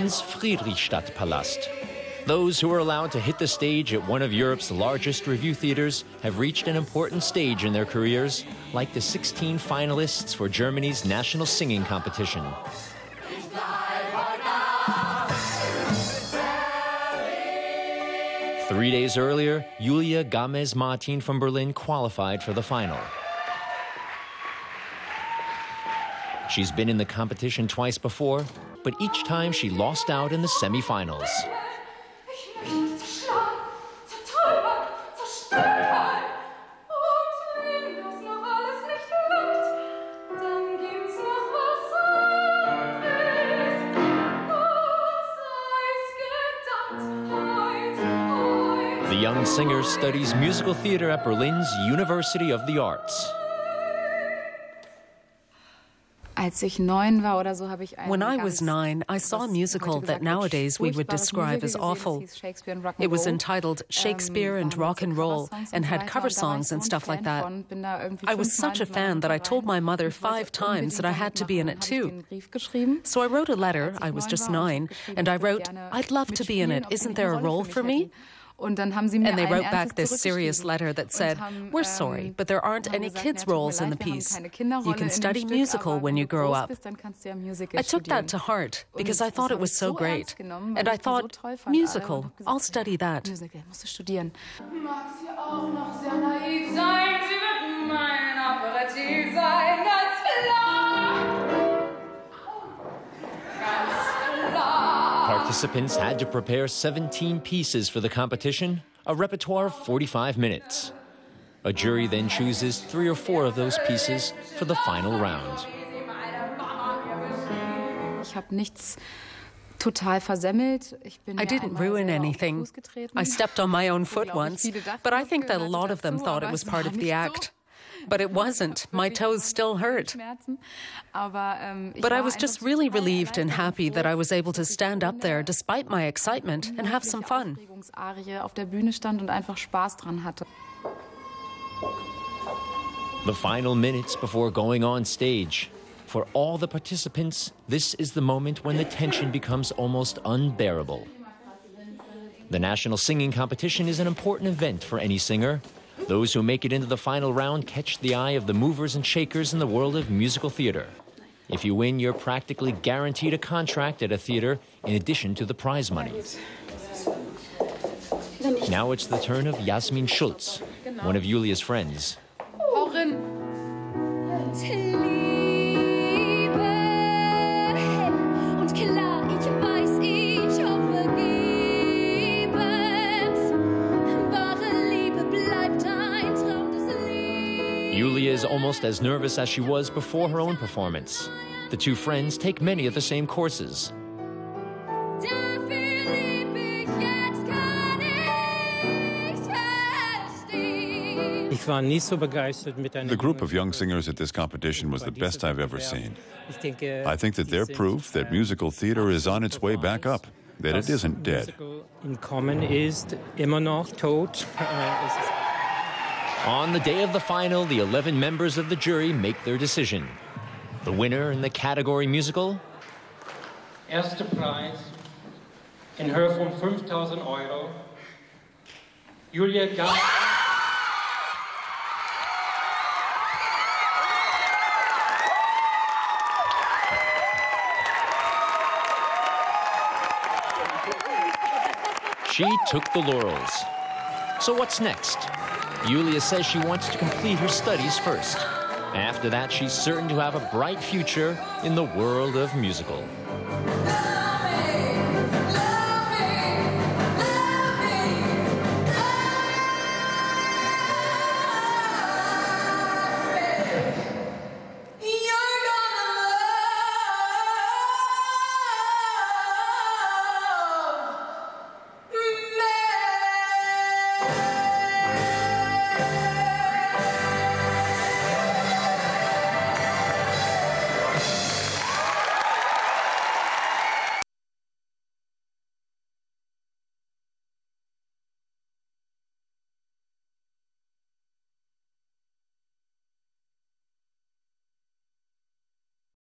Berlin's Friedrichstadtpalast. Those who are allowed to hit the stage at one of Europe's largest revue theaters have reached an important stage in their careers, like the 16 finalists for Germany's national singing competition. 3 days earlier, Julia Gamez-Martin from Berlin qualified for the final. She's been in the competition twice before, but each time she lost out in the semifinals. The young singer studies musical theater at Berlin's University of the Arts. When I was 9, I saw a musical that nowadays we would describe as awful. It was entitled Shakespeare and Rock and Roll and had cover songs and stuff like that. I was such a fan that I told my mother 5 times that I had to be in it too. So I wrote a letter, I was just 9, and I wrote, "I'd love to be in it. Isn't there a role for me?" And they wrote back this serious letter that said, "We're sorry, but there aren't any kids' roles in the piece. You can study musical when you grow up." I took that to heart because I thought it was so great. And I thought, musical, I'll study that. Participants had to prepare 17 pieces for the competition, a repertoire of 45 minutes. A jury then chooses 3 or 4 of those pieces for the final round. I didn't ruin anything. I stepped on my own foot once, but I think that a lot of them thought it was part of the act. But it wasn't. My toes still hurt. But I was just really relieved and happy that I was able to stand up there despite my excitement and have some fun. The final minutes before going on stage. For all the participants, this is the moment when the tension becomes almost unbearable. The national singing competition is an important event for any singer. Those who make it into the final round catch the eye of the movers and shakers in the world of musical theater. If you win, you're practically guaranteed a contract at a theater in addition to the prize money. Now it's the turn of Jasmin Schulz, one of Julia's friends. Julia is almost as nervous as she was before her own performance. The two friends take many of the same courses. The group of young singers at this competition was the best I've ever seen. I think that they're proof that musical theater is on its way back up, that it isn't dead. On the day of the final, the 11 members of the jury make their decision. The winner in the category musical? Erster Preis in Höhe von 5.000 Euro. Julia Gamez. She took the laurels. So what's next? Julia says she wants to complete her studies first. After that, she's certain to have a bright future in the world of musical.